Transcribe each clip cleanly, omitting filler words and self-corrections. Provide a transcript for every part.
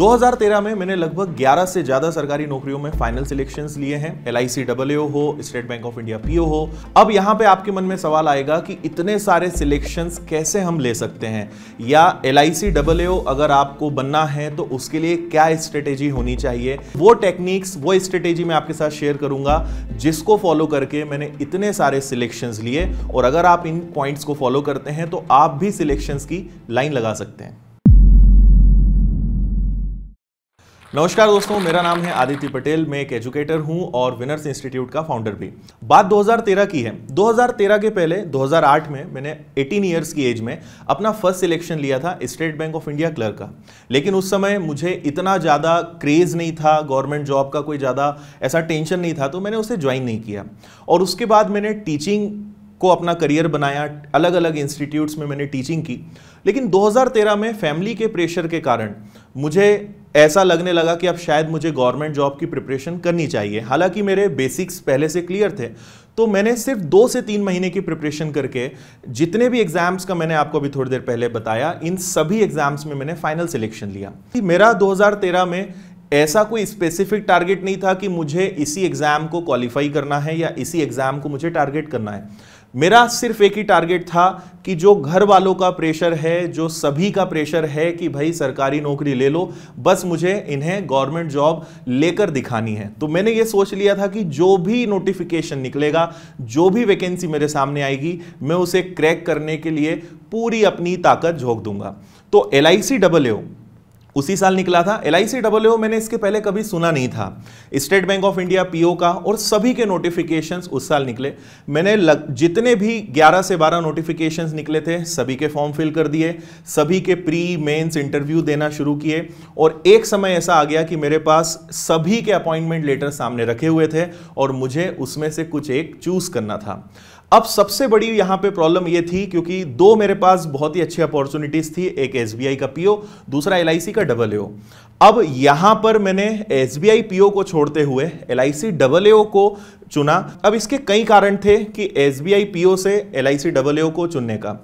2013 में मैंने लगभग 11 से ज़्यादा सरकारी नौकरियों में फाइनल सिलेक्शंस लिए हैं। LIC AAO हो, state bank of India PO हो। अब यहाँ पे आपके मन में सवाल आएगा कि इतने सारे सिलेक्शंस कैसे हम ले सकते हैं, या LIC AAO अगर आपको बनना है तो उसके लिए क्या स्ट्रेटेजी होनी चाहिए। वो टेक्निक्स, वो स्ट्रेटेजी मैं आपके साथ शेयर करूंगा जिसको फॉलो करके मैंने इतने सारे सिलेक्शंस लिए, और अगर आप इन पॉइंट्स को फॉलो करते हैं तो आप भी सिलेक्शंस की लाइन लगा सकते हैं। नमस्कार दोस्तों, मेरा नाम है आदित्य पटेल। मैं एक एजुकेटर हूं और विनर्स इंस्टीट्यूट का फाउंडर भी। बात 2013 की है। 2013 के पहले 2008 में मैंने 18 ईयर्स की एज में अपना फर्स्ट सिलेक्शन लिया था state bank of India clerk का। लेकिन उस समय मुझे इतना ज़्यादा क्रेज़ नहीं था, गवर्नमेंट जॉब का कोई ज़्यादा ऐसा टेंशन नहीं था, तो मैंने उसे ज्वाइन नहीं किया। और उसके बाद मैंने टीचिंग को अपना करियर बनाया, अलग अलग इंस्टीट्यूट्स में मैंने टीचिंग की। लेकिन 2013 में फैमिली के प्रेशर के कारण मुझे ऐसा लगने लगा कि अब शायद मुझे गवर्नमेंट जॉब की प्रिपरेशन करनी चाहिए। हालांकि मेरे बेसिक्स पहले से क्लियर थे, तो मैंने सिर्फ 2 से 3 महीने की प्रिपरेशन करके जितने भी एग्जाम्स का मैंने आपको अभी थोड़ी देर पहले बताया, इन सभी एग्जाम्स में मैंने फाइनल सिलेक्शन लिया। मेरा 2013 में ऐसा कोई स्पेसिफिक टारगेट नहीं था कि मुझे इसी एग्जाम को क्वालिफाई करना है या इसी एग्जाम को मुझे टारगेट करना है। मेरा सिर्फ एक ही टारगेट था कि जो घर वालों का प्रेशर है, जो सभी का प्रेशर है कि भाई सरकारी नौकरी ले लो, बस मुझे इन्हें गवर्नमेंट जॉब लेकर दिखानी है। तो मैंने ये सोच लिया था कि जो भी नोटिफिकेशन निकलेगा, जो भी वैकेंसी मेरे सामने आएगी, मैं उसे क्रैक करने के लिए पूरी अपनी ताकत झोंक दूंगा। तो LIC AAO उसी साल निकला था। LIC AAO मैंने इसके पहले कभी सुना नहीं था। State bank of India PO का और सभी के नोटिफिकेशंस उस साल निकले। मैंने जितने भी 11 से 12 नोटिफिकेशंस निकले थे, सभी के फॉर्म फिल कर दिए, सभी के प्री मेंस इंटरव्यू देना शुरू किए, और एक समय ऐसा आ गया कि मेरे पास सभी के अपॉइंटमेंट लेटर सामने रखे हुए थे और मुझे उसमें से कुछ एक चूज करना था। अब सबसे बड़ी यहां पे प्रॉब्लम यह थी, क्योंकि 2 मेरे पास बहुत ही अच्छी अपॉर्चुनिटीज थी, एक SBI का PO, दूसरा LIC का AAO। अब यहां पर मैंने SBI PO को छोड़ते हुए LIC AAO को चुना। अब इसके कई कारण थे कि SBI PO से LIC AAO को चुनने का।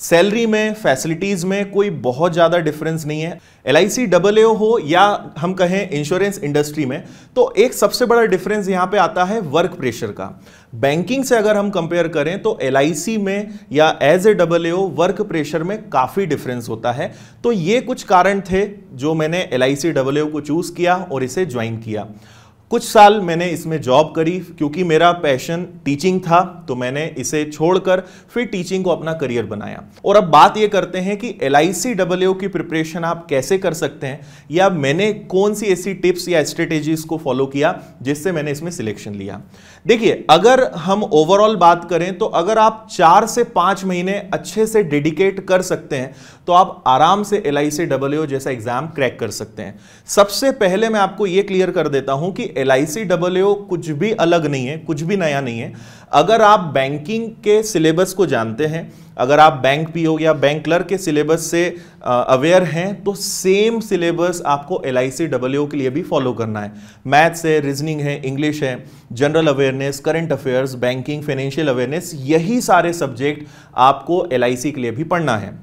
सैलरी में, फैसिलिटीज में कोई बहुत ज्यादा डिफरेंस नहीं है। LIC AAO हो या हम कहें इंश्योरेंस इंडस्ट्री में, तो एक सबसे बड़ा डिफरेंस यहां पे आता है वर्क प्रेशर का। बैंकिंग से अगर हम कंपेयर करें तो LIC में या as a AAO work pressure में काफी डिफरेंस होता है। तो ये कुछ कारण थे जो मैंने LIC AAO को चूज किया और इसे ज्वाइन किया। कुछ साल मैंने इसमें जॉब करी, क्योंकि मेरा पैशन टीचिंग था, तो मैंने इसे छोड़कर फिर टीचिंग को अपना करियर बनाया। और अब बात ये करते हैं कि LIC AAO की प्रिपरेशन आप कैसे कर सकते हैं, या मैंने कौन सी ऐसी टिप्स या स्ट्रेटेजीज को फॉलो किया जिससे मैंने इसमें सिलेक्शन लिया। देखिए, अगर हम ओवरऑल बात करें तो अगर आप 4 से 5 महीने अच्छे से डेडिकेट कर सकते हैं तो आप आराम से LIC AAO जैसा एग्जाम क्रैक कर सकते हैं। सबसे पहले मैं आपको यह क्लियर कर देता हूं कि LIC AAO कुछ भी अलग नहीं है, कुछ भी नया नहीं है। अगर आप बैंकिंग के सिलेबस को जानते हैं, अगर आप बैंक PO या बैंक क्लर्क के सिलेबस से अवेयर हैं, तो सेम सिलेबस आपको LIC AAO के लिए भी फॉलो करना है। मैथ्स है, रीजनिंग है, इंग्लिश है, general awareness, current affairs, banking, financial awareness, यही सारे सब्जेक्ट आपको LIC के लिए भी पढ़ना है।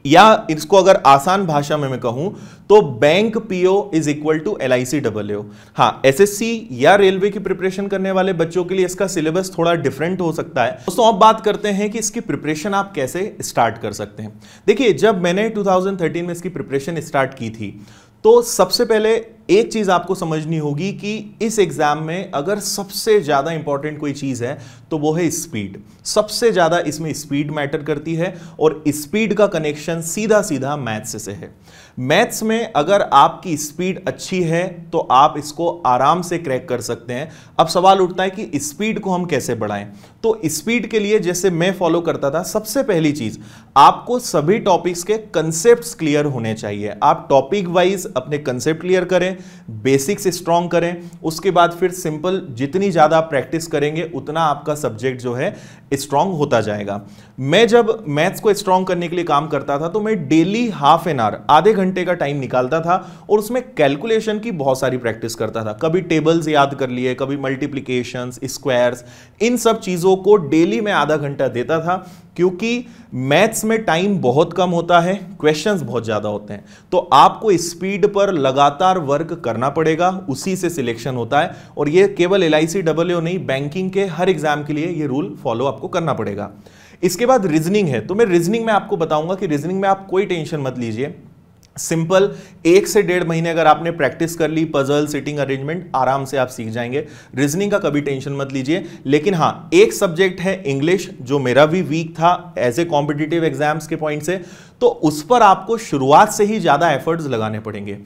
या इसको अगर आसान भाषा में मैं कहूं तो bank PO is equal to LIC AAO। हाँ, SSC या रेलवे की प्रिपरेशन करने वाले बच्चों के लिए इसका सिलेबस थोड़ा डिफरेंट हो सकता है। दोस्तों, अब बात करते हैं कि इसकी प्रिपरेशन आप कैसे स्टार्ट कर सकते हैं। देखिए, जब मैंने 2013 में इसकी प्रिपरेशन स्टार्ट की थी, तो सबसे पहले एक चीज आपको समझनी होगी कि इस एग्जाम में अगर सबसे ज्यादा इंपॉर्टेंट कोई चीज है तो वो है स्पीड। सबसे ज्यादा इसमें स्पीड मैटर करती है, और स्पीड का कनेक्शन सीधा सीधा मैथ्स से है। मैथ्स में अगर आपकी स्पीड अच्छी है तो आप इसको आराम से क्रैक कर सकते हैं। अब सवाल उठता है कि स्पीड को हम कैसे बढ़ाएं। तो स्पीड के लिए जैसे मैं फॉलो करता था, सबसे पहली चीज, आपको सभी टॉपिक्स के कंसेप्ट्स क्लियर होने चाहिए। आप टॉपिक वाइज अपने कंसेप्ट क्लियर करें, बेसिक्स स्ट्रॉन्ग करें, उसके बाद फिर सिंपल जितनी ज्यादा प्रैक्टिस करेंगे उतना आपका सब्जेक्ट जो है स्ट्रॉन्ग होता जाएगा। मैं जब मैथ्स को स्ट्रॉन्ग करने के लिए काम करता था तो मैं डेली हाफ एन आवर, आधे घंटे का टाइम निकालता था और उसमें कैलकुलेशन की बहुत सारी प्रैक्टिस करता था। कभी टेबल्स याद कर लिए, कभी मल्टीप्लिकेशंस, स्क्वायर्स, इन सब चीजों को डेली मैं आधा घंटा देता था, क्योंकि मैथ्स में टाइम बहुत कम होता है, क्वेश्चंस बहुत ज्यादा होते हैं, तो आपको स्पीड पर लगातार वर्क करना पड़ेगा, उसी से सिलेक्शन होता है। और ये केवल LICAA नहीं, बैंकिंग के हर एग्जाम के लिए ये रूल फॉलो आपको करना पड़ेगा। इसके बाद रीजनिंग है, तो मैं रीजनिंग में आपको बताऊंगा कि रीजनिंग में आप कोई टेंशन मत लीजिए। सिंपल 1 से 1.5 महीने अगर आपने प्रैक्टिस कर ली, पजल, सिटिंग अरेंजमेंट, आराम से आप सीख जाएंगे। रीजनिंग का कभी टेंशन मत लीजिए। लेकिन हां, एक सब्जेक्ट है इंग्लिश, जो मेरा भी वीक था एज ए कॉम्पिटिटिव एग्जाम्स के पॉइंट से, तो उस पर आपको शुरुआत से ही ज्यादा एफर्ट्स लगाने पड़ेंगे।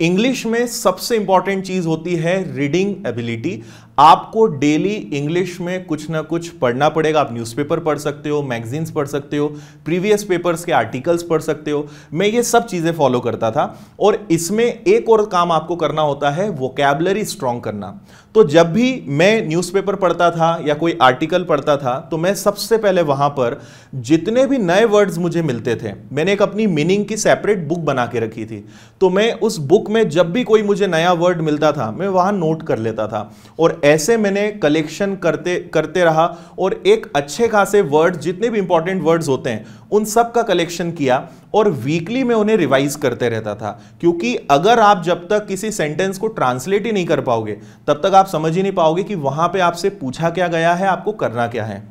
इंग्लिश में सबसे इंपॉर्टेंट चीज होती है रीडिंग एबिलिटी। आपको डेली इंग्लिश में कुछ ना कुछ पढ़ना पड़ेगा। आप न्यूज़पेपर पढ़ सकते हो, मैगजीन्स पढ़ सकते हो, प्रीवियस पेपर्स के आर्टिकल्स पढ़ सकते हो। मैं ये सब चीजें फॉलो करता था। और इसमें एक और काम आपको करना होता है, वोकैबुलरी स्ट्रॉन्ग करना। तो जब भी मैं न्यूज़पेपर पढ़ता था या कोई आर्टिकल पढ़ता था, तो मैं सबसे पहले वहां पर जितने भी नए वर्ड्स मुझे मिलते थे, मैंने एक अपनी मीनिंग की सेपरेट बुक बना के रखी थी। तो मैं उस बुक में जब भी कोई मुझे नया वर्ड मिलता था, मैं वहां नोट कर लेता था। और ऐसे मैंने कलेक्शन करते रहा और एक अच्छे खासे वर्ड, जितने भी इंपॉर्टेंट वर्ड्स होते हैं, उन सब का कलेक्शन किया और वीकली में उन्हें रिवाइज करते रहता था। क्योंकि अगर आप जब तक किसी सेंटेंस को ट्रांसलेट ही नहीं कर पाओगे, तब तक आप समझ ही नहीं पाओगे कि वहां पे आपसे पूछा क्या गया है, आपको करना क्या है।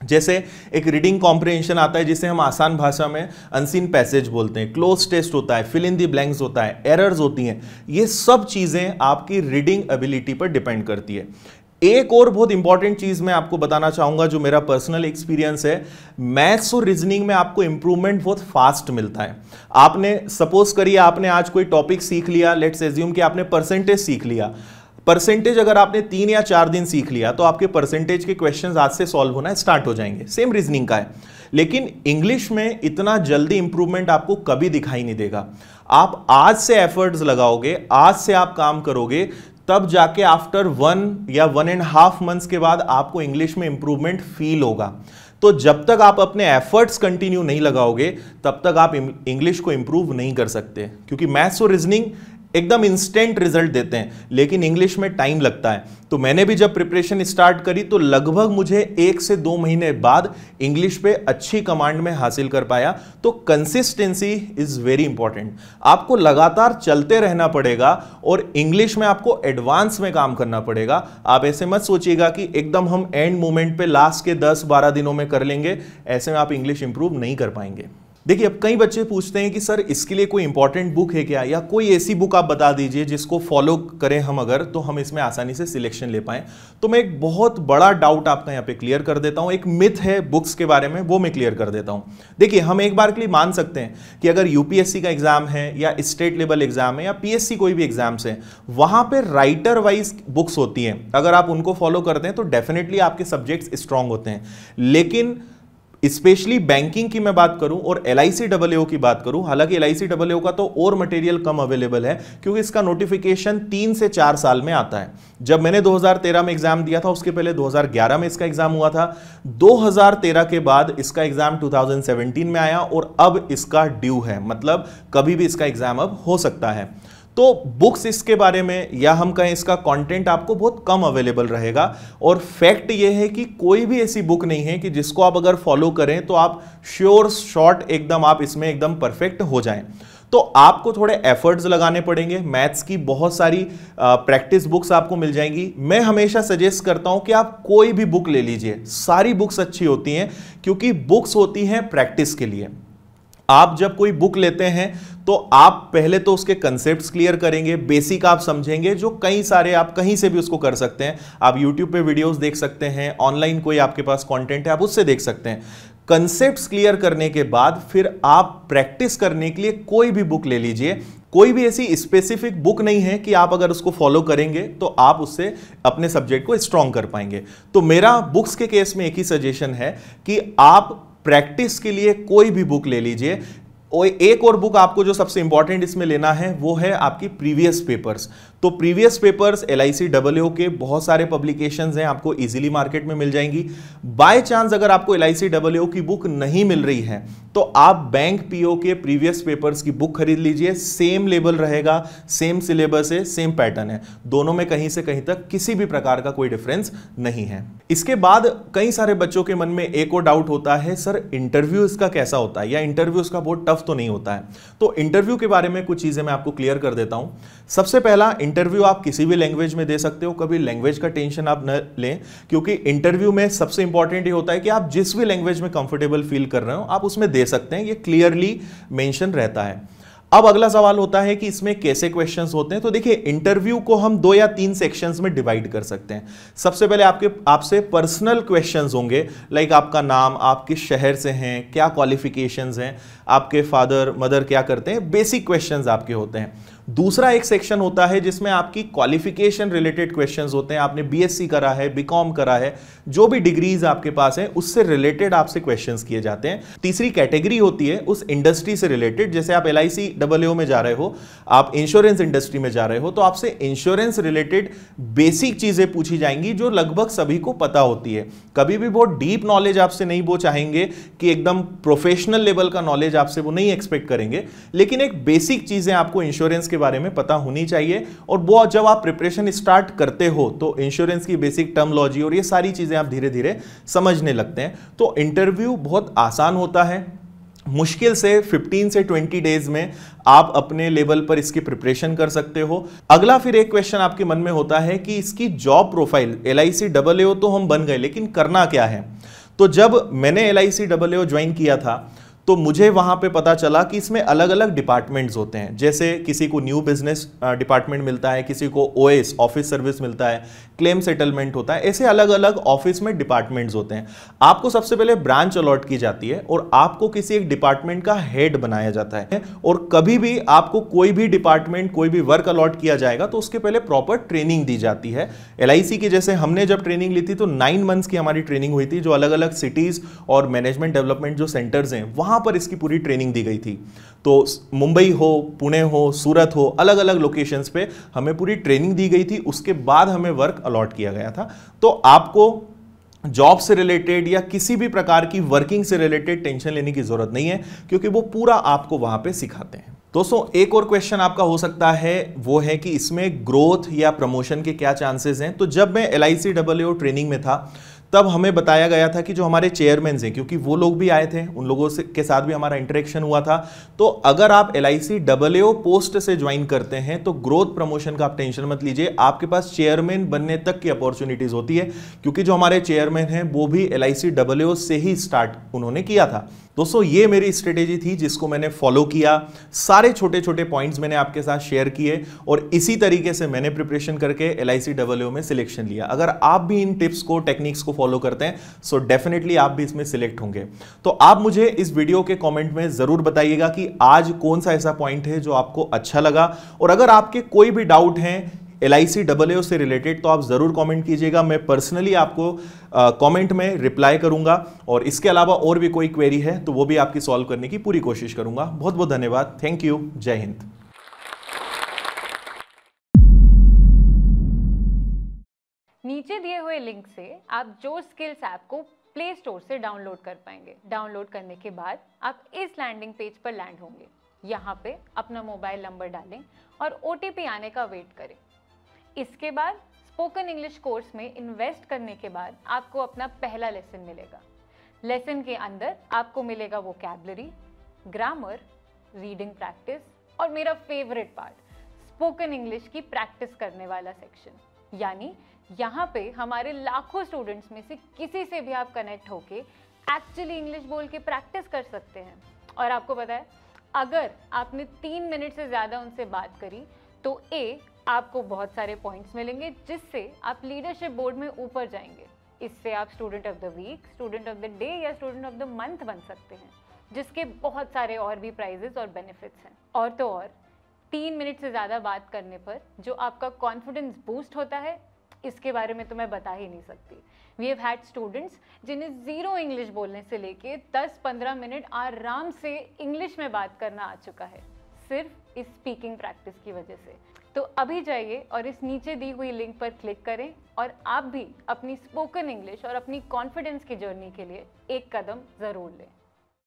जैसे एक रीडिंग कॉम्प्रिहेंशन आता है, जिसे हम आसान भाषा में अनसीन पैसेज बोलते हैं, क्लोज टेस्ट होता है, फिल इन द ब्लैंक्स होता है, एरर्स होती हैं। ये सब चीजें आपकी रीडिंग एबिलिटी पर डिपेंड करती है। एक और बहुत इंपॉर्टेंट चीज मैं आपको बताना चाहूंगा, जो मेरा पर्सनल एक्सपीरियंस है, मैथ्स और रीजनिंग में आपको इंप्रूवमेंट बहुत फास्ट मिलता है। आपने सपोज करिए आपने आज कोई टॉपिक सीख लिया, लेट्स एज्यूम कि आपने परसेंटेज सीख लिया। परसेंटेज अगर आपने 3 या 4 दिन सीख लिया, तो आपके परसेंटेज के क्वेश्चंस आज से सॉल्व होना स्टार्ट हो जाएंगे। सेम रीजनिंग का है। लेकिन इंग्लिश में इतना जल्दी इंप्रूवमेंट आपको कभी दिखाई नहीं देगा। आप आज से एफर्ट्स लगाओगे, आज से आप काम करोगे, तब जाके आफ्टर 1 या 1.5 मंथ्स के बाद आपको इंग्लिश में इंप्रूवमेंट फील होगा। तो जब तक आप अपने एफर्ट्स कंटिन्यू नहीं लगाओगे, तब तक आप इंग्लिश को इंप्रूव नहीं कर सकते। क्योंकि मैथ्स और रीजनिंग एकदम इंस्टेंट रिजल्ट देते हैं, लेकिन इंग्लिश में टाइम लगता है। तो मैंने भी जब प्रिपरेशन स्टार्ट करी, तो लगभग मुझे 1 से 2 महीने बाद इंग्लिश पे अच्छी कमांड में हासिल कर पाया। तो कंसिस्टेंसी इज वेरी इंपॉर्टेंट। आपको लगातार चलते रहना पड़ेगा और इंग्लिश में आपको एडवांस में काम करना पड़ेगा। आप ऐसे मत सोचिएगा कि एकदम हम एंड मोमेंट पे लास्ट के 10-12 दिनों में कर लेंगे, ऐसे में आप इंग्लिश इंप्रूव नहीं कर पाएंगे। देखिए, अब कई बच्चे पूछते हैं कि सर इसके लिए कोई इंपॉर्टेंट बुक है क्या, या कोई ऐसी बुक आप बता दीजिए जिसको फॉलो करें हम अगर, तो हम इसमें आसानी से सिलेक्शन ले पाएं। तो मैं एक बहुत बड़ा डाउट आपका यहाँ पे क्लियर कर देता हूँ। एक मिथ है बुक्स के बारे में, वो मैं क्लियर कर देता हूँ। देखिए, हम एक बार के लिए मान सकते हैं कि अगर UPSC का एग्जाम है या स्टेट लेवल एग्जाम है या PSC कोई भी एग्जाम्स है, वहां पर राइटर वाइज बुक्स होती हैं। अगर आप उनको फॉलो करते हैं तो डेफिनेटली आपके सब्जेक्ट्स स्ट्रांग होते हैं। लेकिन स्पेशली बैंकिंग की मैं बात करूं और LICAA की बात करूं, हालांकि LICAA का तो और मटेरियल कम अवेलेबल है, क्योंकि इसका नोटिफिकेशन 3 से 4 साल में आता है। जब मैंने 2013 में एग्जाम दिया था, उसके पहले 2011 में इसका एग्जाम हुआ था। 2013 के बाद इसका एग्जाम 2017 में आया और अब इसका ड्यू है, मतलब कभी भी इसका एग्जाम अब हो सकता है। तो बुक्स इसके बारे में, या हम कहें इसका कंटेंट आपको बहुत कम अवेलेबल रहेगा। और फैक्ट ये है कि कोई भी ऐसी बुक नहीं है कि जिसको आप अगर फॉलो करें तो आप श्योर शॉर्ट एकदम आप इसमें एकदम परफेक्ट हो जाएं। तो आपको थोड़े एफर्ट्स लगाने पड़ेंगे। मैथ्स की बहुत सारी प्रैक्टिस बुक्स आपको मिल जाएंगी। मैं हमेशा सजेस्ट करता हूं कि आप कोई भी बुक ले लीजिए, सारी बुक्स अच्छी होती हैं, क्योंकि बुक्स होती हैं प्रैक्टिस के लिए। आप जब कोई बुक लेते हैं तो आप पहले तो उसके कंसेप्ट्स क्लियर करेंगे, बेसिक आप समझेंगे, जो कई सारे आप कहीं से भी उसको कर सकते हैं। आप यूट्यूब पे वीडियोस देख सकते हैं, ऑनलाइन कोई आपके पास कंटेंट है आप उससे देख सकते हैं। कंसेप्ट्स क्लियर करने के बाद फिर आप प्रैक्टिस करने के लिए कोई भी बुक ले लीजिए। कोई भी ऐसी स्पेसिफिक बुक नहीं है कि आप अगर उसको फॉलो करेंगे तो आप उससे अपने सब्जेक्ट को स्ट्रॉन्ग कर पाएंगे। तो मेरा बुक्स के केस में एक ही सजेशन है कि आप प्रैक्टिस के लिए कोई भी बुक ले लीजिए। एक और बुक आपको जो सबसे इंपॉर्टेंट इसमें लेना है वो है आपकी प्रीवियस पेपर्स। तो प्रीवियस पेपर्स LICAAA के बहुत सारे पब्लिकेशंस हैं, आपको इजीली मार्केट में मिल जाएंगी। बाय चांस अगर आपको LICAAA की बुक नहीं मिल रही है तो आप बैंक पीओ के प्रीवियस पेपर्स की बुक खरीद लीजिए। सेम लेवल रहेगा, सेम सिलेबस है, सेम पैटर्न है, दोनों में कहीं से कहीं तक किसी भी प्रकार का कोई डिफरेंस नहीं है। इसके बाद कई सारे बच्चों के मन में एक और डाउट होता है, सर इंटरव्यू इसका कैसा होता है, या इंटरव्यू इसका बहुत टफ तो नहीं होता है। तो इंटरव्यू के बारे में कुछ चीजें मैं आपको क्लियर कर देता हूं। सबसे पहला, इंटरव्यू आप किसी भी लैंग्वेज में दे सकते हो, कभी लैंग्वेज का टेंशन आप न लें, क्योंकि इंटरव्यू में सबसे इंपॉर्टेंट ये होता है कि आप जिस भी लैंग्वेज में कंफर्टेबल फील कर रहे हो आप उसमें दे सकते हैं, ये क्लियरली मेंशन रहता है। अब अगला सवाल होता है कि इसमें कैसे क्वेश्चंस होते हैं। तो देखिए, इंटरव्यू को हम 2 या 3 सेक्शंस में डिवाइड कर सकते हैं। सबसे पहले आपसे पर्सनल क्वेश्चंस होंगे, लाइक आपका नाम, आप किस शहर से हैं, क्या क्वालिफिकेशंस हैं, आपके फादर मदर क्या करते हैं, बेसिक क्वेश्चंस आपके होते हैं। दूसरा एक सेक्शन होता है जिसमें आपकी क्वालिफिकेशन रिलेटेड क्वेश्चंस होते हैं, आपने BSc करा है, BCom करा है, जो भी डिग्रीज आपके पास है उससे रिलेटेड आपसे क्वेश्चंस किए जाते हैं। तीसरी कैटेगरी होती है उस इंडस्ट्री से रिलेटेड, जैसे आप LICAAA में जा रहे हो, आप इंश्योरेंस इंडस्ट्री में जा रहे हो, तो आपसे इंश्योरेंस रिलेटेड बेसिक चीजें पूछी जाएंगी जो लगभग सभी को पता होती है। कभी भी बहुत डीप नॉलेज आपसे नहीं वो चाहेंगे कि एकदम प्रोफेशनल लेवल का नॉलेज आपसे वो नहीं एक्सपेक्ट करेंगे, लेकिन एक बेसिक चीजें आपको इंश्योरेंस के बारे में पता होनी चाहिए। और वो जब आप प्रिपरेशन स्टार्ट करते हो तो इंश्योरेंस की बेसिक टर्मोलॉजी और ये सारी चीजें आप धीरे धीरे समझने लगते हैं। तो इंटरव्यू बहुत आसान होता है, मुश्किल से 15 से 20 डेज में आप अपने लेवल पर इसकी प्रिपरेशन कर सकते हो। अगला फिर एक क्वेश्चन आपके मन में होता है कि इसकी जॉब प्रोफाइल, LICAAA तो हम बन गए लेकिन करना क्या है। तो जब मैंने LICAAA ज्वाइन किया था तो मुझे वहां पे पता चला कि इसमें अलग अलग डिपार्टमेंट्स होते हैं। जैसे किसी को न्यू बिजनेस डिपार्टमेंट मिलता है, किसी को OS ऑफिस सर्विस मिलता है, क्लेम सेटलमेंट होता है, ऐसे अलग अलग ऑफिस में डिपार्टमेंट्स होते हैं। आपको सबसे पहले ब्रांच अलॉट की जाती है और आपको किसी एक डिपार्टमेंट का हेड बनाया जाता है। और कभी भी आपको कोई भी डिपार्टमेंट, कोई भी वर्क अलॉट किया जाएगा तो उसके पहले प्रॉपर ट्रेनिंग दी जाती है। LIC की जैसे हमने जब ट्रेनिंग ली थी तो 9 मंथ्स की हमारी ट्रेनिंग हुई थी, जो अलग अलग सिटीज और मैनेजमेंट डेवलपमेंट जो सेंटर्स हैं वहां पर इसकी पूरी ट्रेनिंग दी गई थी। तो मुंबई हो, पुणे हो, सूरत हो, अलग अलग लोकेशंस पे हमें पूरी ट्रेनिंग दी गई थी, उसके बाद हमें वर्क अलॉट किया गया था। तो आपको जॉब से रिलेटेड या किसी भी प्रकार की वर्किंग से रिलेटेड टेंशन लेने की जरूरत नहीं है, क्योंकि वो पूरा आपको वहां पे सिखाते हैं। दोस्तों, एक और क्वेश्चन आपका हो सकता है वो है कि इसमें ग्रोथ या प्रमोशन के क्या चांसेस हैं। तो जब मैं LICAAA ट्रेनिंग में था तब हमें बताया गया था कि जो हमारे चेयरमैन हैं, क्योंकि वो लोग भी आए थे, उन लोगों से के साथ भी हमारा इंटरेक्शन हुआ था, तो अगर आप LICAAA पोस्ट से ज्वाइन करते हैं तो ग्रोथ प्रमोशन का आप टेंशन मत लीजिए, आपके पास चेयरमैन बनने तक की अपॉर्चुनिटीज होती है, क्योंकि जो हमारे चेयरमैन हैं वो भी LICAAA से ही स्टार्ट उन्होंने किया था। दोस्तों, ये मेरी स्ट्रेटेजी थी जिसको मैंने फॉलो किया, सारे छोटे छोटे पॉइंट्स मैंने आपके साथ शेयर किए और इसी तरीके से मैंने प्रिपरेशन करके LICAAA में सिलेक्शन लिया। अगर आप भी इन टिप्स को, टेक्निक्स को फॉलो करते हैं सो डेफिनेटली आप भी इसमें सिलेक्ट होंगे। तो आप मुझे इस वीडियो के कमेंट में जरूर बताइएगा कि आज कौन सा ऐसा पॉइंट है जो आपको अच्छा लगा, और अगर आपके कोई भी डाउट हैं LICAAA से रिलेटेड तो आप जरूर कमेंट कीजिएगा, मैं पर्सनली आपको कमेंट में रिप्लाई करूंगा। और इसके अलावा और भी कोई क्वेरी है तो वो भी आपकी सॉल्व करने की पूरी कोशिश करूंगा। बहुत बहुत धन्यवाद, थैंक यू, जय हिंद। नीचे दिए हुए लिंक से आप जोश स्किल्स ऐप को प्ले स्टोर से डाउनलोड कर पाएंगे। डाउनलोड करने के बाद आप इस लैंडिंग पेज पर लैंड होंगे। यहाँ पे अपना मोबाइल नंबर डालें और OTP आने का वेट करें। इसके बाद स्पोकन इंग्लिश कोर्स में इन्वेस्ट करने के बाद आपको अपना पहला लेसन मिलेगा। लेसन के अंदर आपको मिलेगा वोकैबुलरी, ग्रामर, रीडिंग प्रैक्टिस और मेरा फेवरेट पार्ट, स्पोकन इंग्लिश की प्रैक्टिस करने वाला सेक्शन। यानी यहाँ पे हमारे लाखों स्टूडेंट्स में से किसी से भी आप कनेक्ट होके एक्चुअली इंग्लिश बोल के प्रैक्टिस कर सकते हैं। और आपको पता है, अगर आपने 3 मिनट से ज़्यादा उनसे बात करी तो आपको बहुत सारे पॉइंट्स मिलेंगे जिससे आप लीडरशिप बोर्ड में ऊपर जाएंगे। इससे आप student of the week, student of the day या स्टूडेंट ऑफ द मंथ बन सकते हैं, जिसके बहुत सारे और भी प्राइजेस और बेनिफिट्स हैं। और तो और 3 मिनट से ज़्यादा बात करने पर जो आपका कॉन्फिडेंस बूस्ट होता है, इसके बारे में तो मैं बता ही नहीं सकती। वी हैव हैड स्टूडेंट्स जिन्हें ज़ीरो इंग्लिश बोलने से लेके 10-15 मिनट आराम से इंग्लिश में बात करना आ चुका है, सिर्फ इस स्पीकिंग प्रैक्टिस की वजह से। तो अभी जाइए और इस नीचे दी हुई लिंक पर क्लिक करें और आप भी अपनी स्पोकन इंग्लिश और अपनी कॉन्फिडेंस की जर्नी के लिए एक कदम ज़रूर लें।